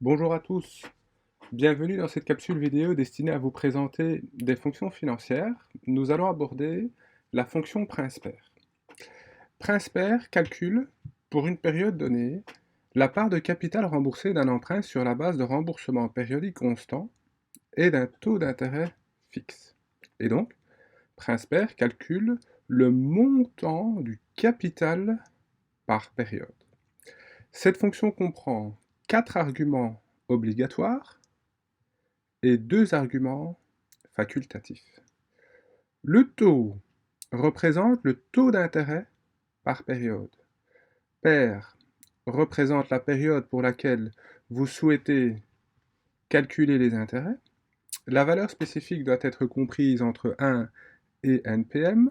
Bonjour à tous, bienvenue dans cette capsule vidéo destinée à vous présenter des fonctions financières. Nous allons aborder la fonction Prince-Père. Prince-Père calcule, pour une période donnée, la part de capital remboursé d'un emprunt sur la base de remboursement périodique constant et d'un taux d'intérêt fixe. Et donc, Prince-Père calcule le montant du capital par période. Cette fonction comprend 4 arguments obligatoires et 2 arguments facultatifs. Le taux représente le taux d'intérêt par période. Pair représente la période pour laquelle vous souhaitez calculer les intérêts. La valeur spécifique doit être comprise entre 1 et NPM.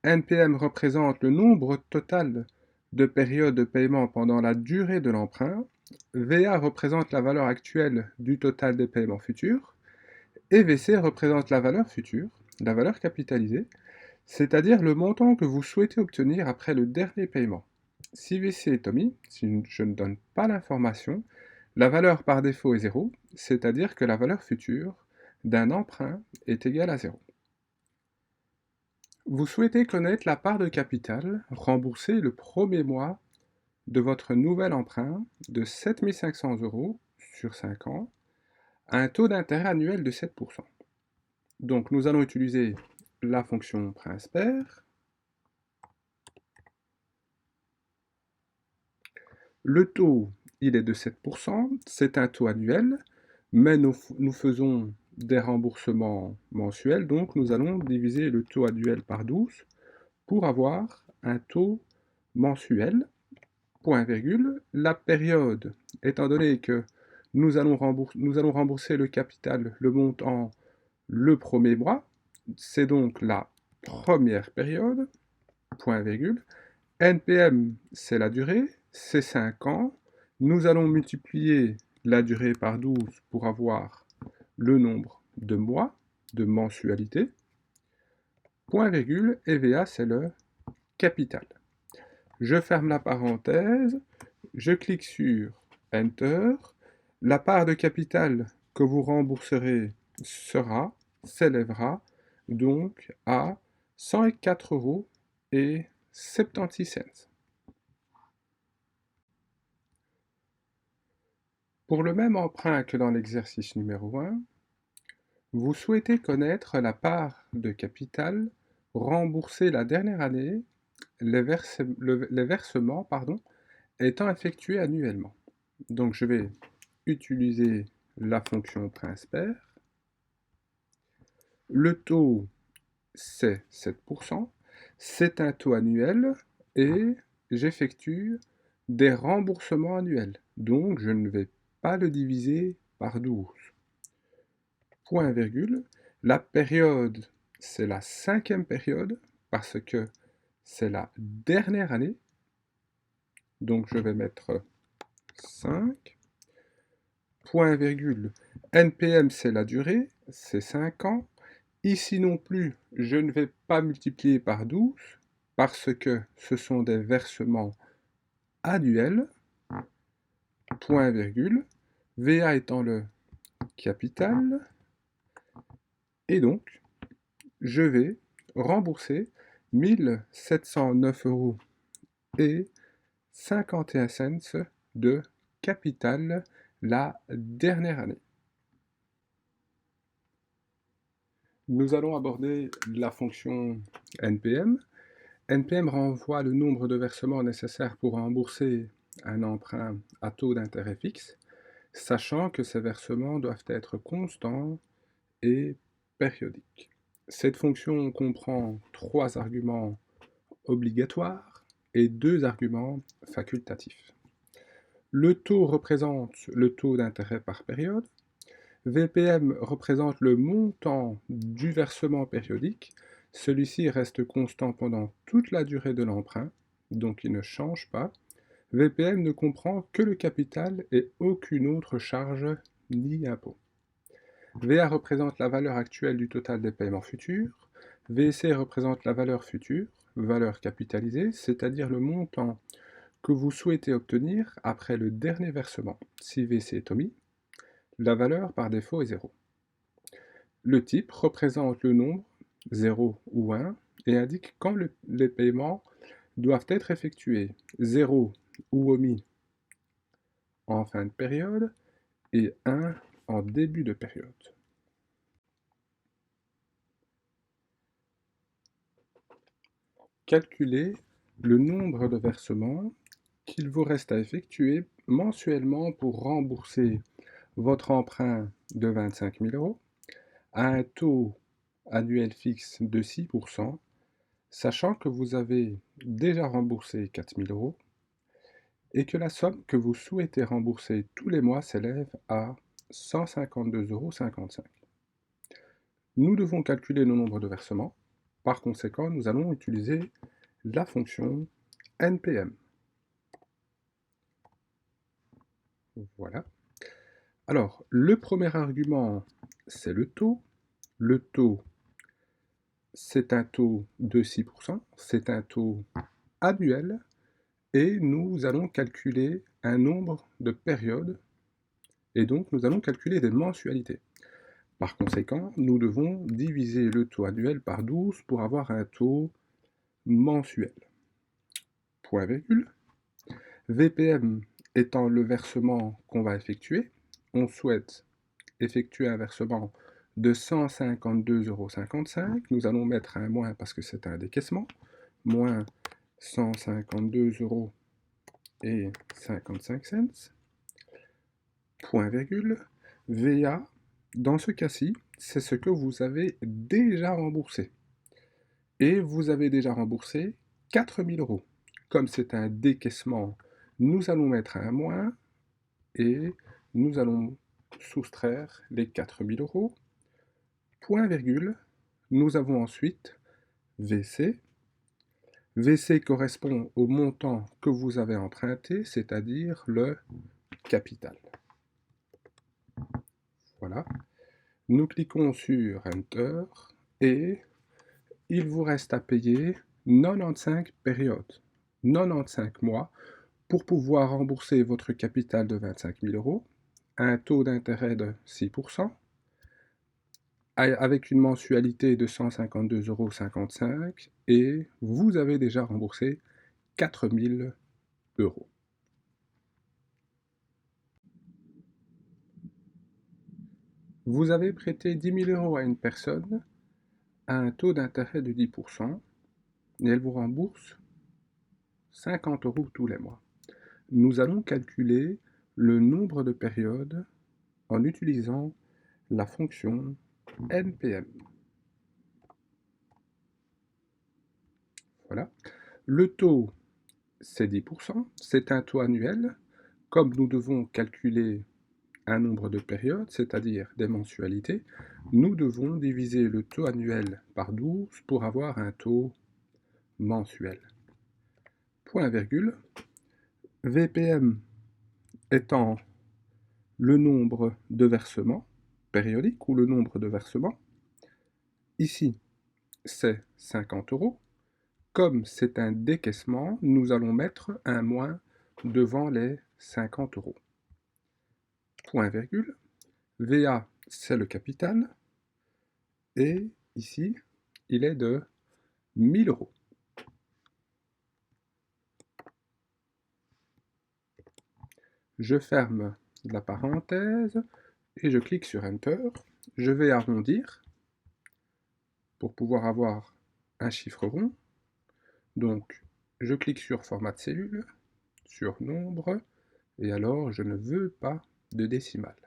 NPM représente le nombre total de périodes de paiement pendant la durée de l'emprunt. VA représente la valeur actuelle du total des paiements futurs. Et VC représente la valeur future, la valeur capitalisée, c'est-à-dire le montant que vous souhaitez obtenir après le dernier paiement. Si VC est omis, si je ne donne pas l'information, la valeur par défaut est 0, c'est-à-dire que la valeur future d'un emprunt est égale à 0. Vous souhaitez connaître la part de capital remboursée le premier mois de votre nouvel emprunt de 7 500 € sur 5 ans à un taux d'intérêt annuel de 7%. Donc nous allons utiliser la fonction Prince-Père. Le taux, il est de 7%, c'est un taux annuel, mais nous faisons des remboursements mensuels, donc nous allons diviser le taux annuel par 12 pour avoir un taux mensuel, point virgule. La période, étant donné que nous allons rembourser le capital, le montant, le premier mois, c'est donc la première période, point virgule. NPM, c'est la durée, c'est 5 ans. Nous allons multiplier la durée par 12 pour avoir le nombre de mois, de mensualités. Point virgule, et VA, c'est le capital. Je ferme la parenthèse, je clique sur Enter. La part de capital que vous rembourserez s'élèvera donc à 104 € et 76 cents. Pour le même emprunt que dans l'exercice numéro 1, vous souhaitez connaître la part de capital remboursée la dernière année, les versements étant effectués annuellement. Donc je vais utiliser la fonction Prince-Père. Le taux, c'est 7%. C'est un taux annuel et j'effectue des remboursements annuels. Donc je ne vais pas le diviser par 12. Point virgule. La période, c'est la 5e période parce que c'est la dernière année. Donc je vais mettre 5. Point virgule. NPM, c'est la durée, c'est 5 ans. Ici non plus, je ne vais pas multiplier par 12 parce que ce sont des versements annuels. Point virgule. VA étant le capital. Et donc, je vais rembourser 1709 € et 51 cents de capital la dernière année. Nous allons aborder la fonction NPM. NPM renvoie le nombre de versements nécessaires pour rembourser un emprunt à taux d'intérêt fixe, sachant que ces versements doivent être constants et périodiques. Cette fonction comprend 3 arguments obligatoires et 2 arguments facultatifs. Le taux représente le taux d'intérêt par période. VPM représente le montant du versement périodique. Celui-ci reste constant pendant toute la durée de l'emprunt, donc il ne change pas. VPM ne comprend que le capital et aucune autre charge ni impôt. VA représente la valeur actuelle du total des paiements futurs. VC représente la valeur future, valeur capitalisée, c'est-à-dire le montant que vous souhaitez obtenir après le dernier versement. Si VC est omis, la valeur par défaut est 0. Le type représente le nombre 0 ou 1 et indique quand les paiements doivent être effectués. 0 ou omis en fin de période et 1 en début de période. Calculez le nombre de versements qu'il vous reste à effectuer mensuellement pour rembourser votre emprunt de 25 000 € à un taux annuel fixe de 6%, sachant que vous avez déjà remboursé 4 000 € et que la somme que vous souhaitez rembourser tous les mois s'élève à 152,55 €. Nous devons calculer le nombre de versements. Par conséquent, nous allons utiliser la fonction NPM. Voilà. Alors, le premier argument, c'est le taux. Le taux, c'est un taux de 6%, c'est un taux annuel, et nous allons calculer un nombre de périodes, et donc nous allons calculer des mensualités. Par conséquent, nous devons diviser le taux annuel par 12 pour avoir un taux mensuel. Point virgule. VPM étant le versement qu'on va effectuer, on souhaite effectuer un versement de 152,55 €. Nous allons mettre un moins parce que c'est un décaissement. Moins 152,55 €. Point virgule. VA, dans ce cas-ci, c'est ce que vous avez déjà remboursé. Et vous avez déjà remboursé 4 000 €. Comme c'est un décaissement, nous allons mettre un moins et nous allons soustraire les 4 000 €. Point virgule. Nous avons ensuite VC. VC correspond au montant que vous avez emprunté, c'est-à-dire le capital. Voilà. Nous cliquons sur Enter et il vous reste à payer 95 périodes, 95 mois pour pouvoir rembourser votre capital de 25 000 €, un taux d'intérêt de 6%, avec une mensualité de 152,55 € et vous avez déjà remboursé 4 000 €. Vous avez prêté 10 000 € à une personne à un taux d'intérêt de 10% et elle vous rembourse 50 € tous les mois. Nous allons calculer le nombre de périodes en utilisant la fonction NPM. Voilà. Le taux, c'est 10%, c'est un taux annuel. Comme nous devons calculer un nombre de périodes, c'est-à-dire des mensualités, nous devons diviser le taux annuel par 12 pour avoir un taux mensuel. Point virgule. VPM étant le nombre de versements périodiques ou le nombre de versements. Ici, c'est 50 €. Comme c'est un décaissement, nous allons mettre un moins devant les 50 €. Point virgule. VA, c'est le capital. Et ici, il est de 1 000 €. Je ferme la parenthèse et je clique sur Enter. Je vais arrondir pour pouvoir avoir un chiffre rond. Donc, je clique sur Format de cellule, sur Nombre, et alors je ne veux pas de décimale.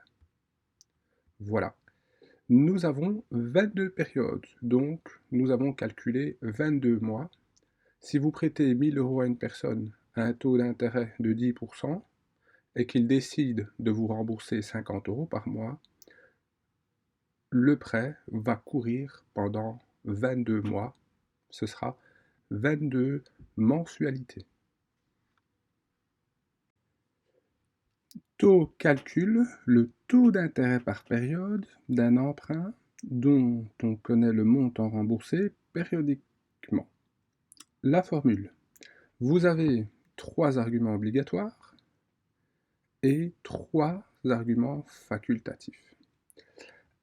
Voilà. Nous avons 22 périodes, donc nous avons calculé 22 mois. Si vous prêtez 1 000 € à une personne à un taux d'intérêt de 10% et qu'il décide de vous rembourser 50 € par mois, le prêt va courir pendant 22 mois. Ce sera 22 mensualités. Taux calcule le taux d'intérêt par période d'un emprunt dont on connaît le montant remboursé périodiquement. La formule. Vous avez 3 arguments obligatoires et 3 arguments facultatifs.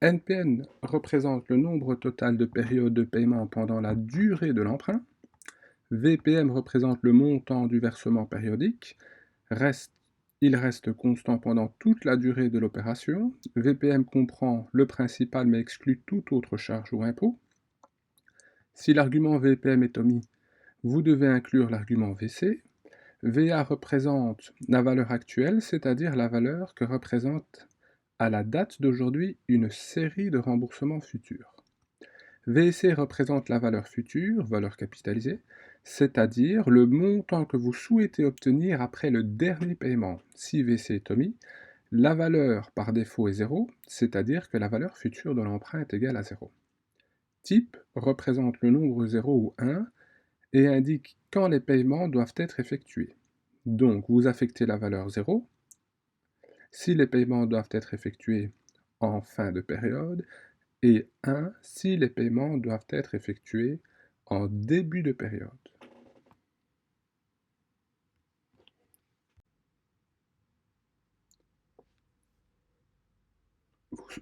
NPN représente le nombre total de périodes de paiement pendant la durée de l'emprunt. VPM représente le montant du versement périodique. Il reste constant pendant toute la durée de l'opération. VPM comprend le principal mais exclut toute autre charge ou impôt. Si l'argument VPM est omis, vous devez inclure l'argument VC. VA représente la valeur actuelle, c'est-à-dire la valeur que représente à la date d'aujourd'hui une série de remboursements futurs. VC représente la valeur future, valeur capitalisée, c'est-à-dire le montant que vous souhaitez obtenir après le dernier paiement. Si VC est omis, la valeur par défaut est 0, c'est-à-dire que la valeur future de l'emprunt est égale à 0. Type représente le nombre 0 ou 1 et indique quand les paiements doivent être effectués. Donc, vous affectez la valeur 0 si les paiements doivent être effectués en fin de période et 1 si les paiements doivent être effectués en début de période.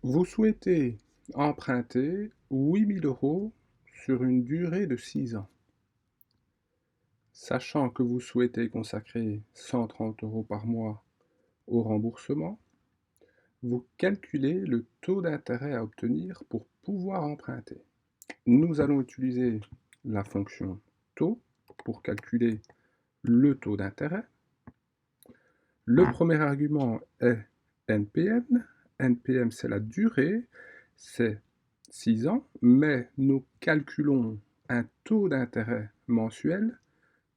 Vous souhaitez emprunter 8 000 € sur une durée de 6 ans. Sachant que vous souhaitez consacrer 130 € par mois au remboursement, vous calculez le taux d'intérêt à obtenir pour pouvoir emprunter. Nous allons utiliser la fonction taux pour calculer le taux d'intérêt. Le premier argument est NPN. NPM, c'est la durée, c'est 6 ans, mais nous calculons un taux d'intérêt mensuel,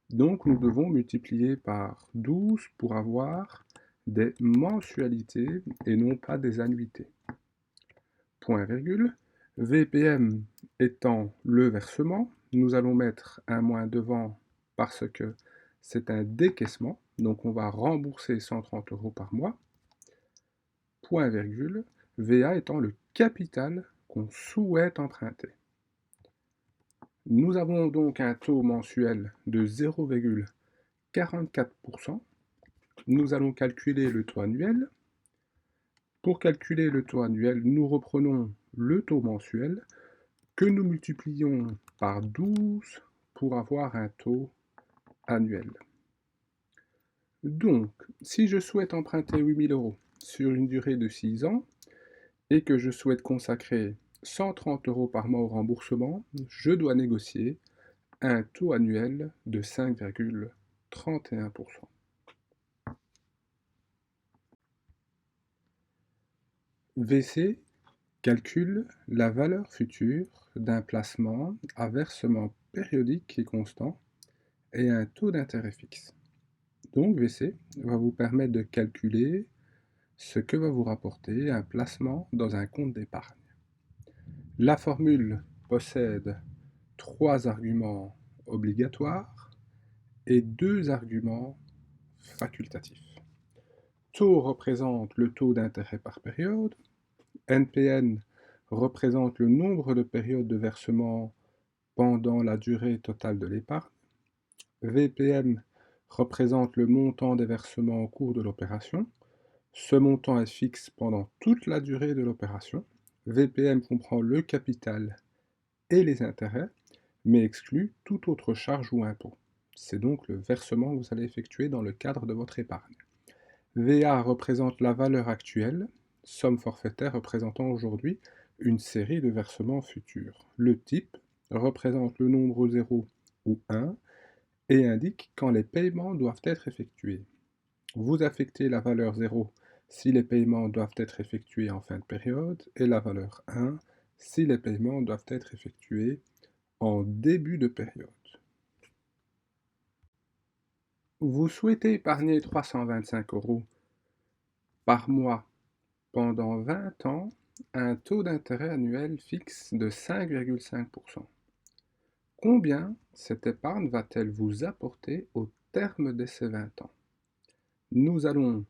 donc nous devons multiplier par 12 pour avoir des mensualités et non pas des annuités. Point virgule. VPM étant le versement, nous allons mettre un moins devant parce que c'est un décaissement, donc on va rembourser 130 € par mois. Point virgule. VA étant le capital qu'on souhaite emprunter. Nous avons donc un taux mensuel de 0,44%. Nous allons calculer le taux annuel. Pour calculer le taux annuel, nous reprenons le taux mensuel que nous multiplions par 12 pour avoir un taux annuel. Donc, si je souhaite emprunter 8 000 € sur une durée de 6 ans et que je souhaite consacrer 130 € par mois au remboursement, je dois négocier un taux annuel de 5,31%. VC calcule la valeur future d'un placement à versement périodique et constant et un taux d'intérêt fixe. Donc VC va vous permettre de calculer ce que va vous rapporter un placement dans un compte d'épargne. La formule possède 3 arguments obligatoires et 2 arguments facultatifs. Taux représente le taux d'intérêt par période. NPN représente le nombre de périodes de versement pendant la durée totale de l'épargne. VPM représente le montant des versements au cours de l'opération. Ce montant est fixe pendant toute la durée de l'opération. VPM comprend le capital et les intérêts, mais exclut toute autre charge ou impôt. C'est donc le versement que vous allez effectuer dans le cadre de votre épargne. VA représente la valeur actuelle, somme forfaitaire représentant aujourd'hui une série de versements futurs. Le type représente le nombre 0 ou 1 et indique quand les paiements doivent être effectués. Vous affectez la valeur 0 si les paiements doivent être effectués en fin de période et la valeur 1 si les paiements doivent être effectués en début de période. Vous souhaitez épargner 325 € par mois pendant 20 ans à un taux d'intérêt annuel fixe de 5,5%. Combien cette épargne va-t-elle vous apporter au terme de ces 20 ans? Nous allons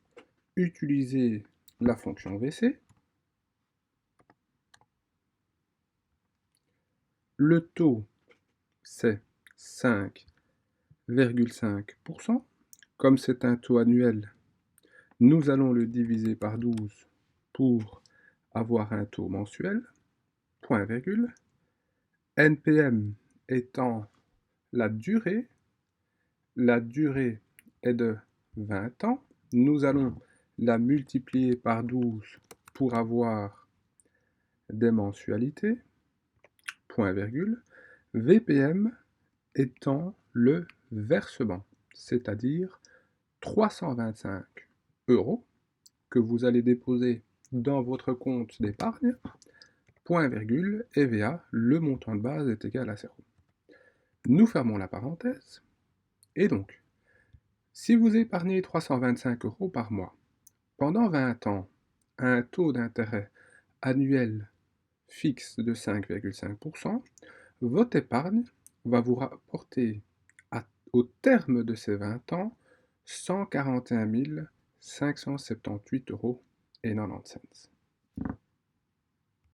utiliser la fonction VC. Le taux, c'est 5,5%. Comme c'est un taux annuel, nous allons le diviser par 12 pour avoir un taux mensuel, point virgule. NPM étant la durée est de 20 ans. Nous allons la multiplier par 12 pour avoir des mensualités, point virgule. VPM étant le versement, c'est-à-dire 325 € que vous allez déposer dans votre compte d'épargne, point virgule, EVA, le montant de base est égal à 0. Nous fermons la parenthèse, et donc, si vous épargnez 325 € par mois, pendant 20 ans, à un taux d'intérêt annuel fixe de 5,5%, votre épargne va vous rapporter au terme de ces 20 ans 141 578,90 €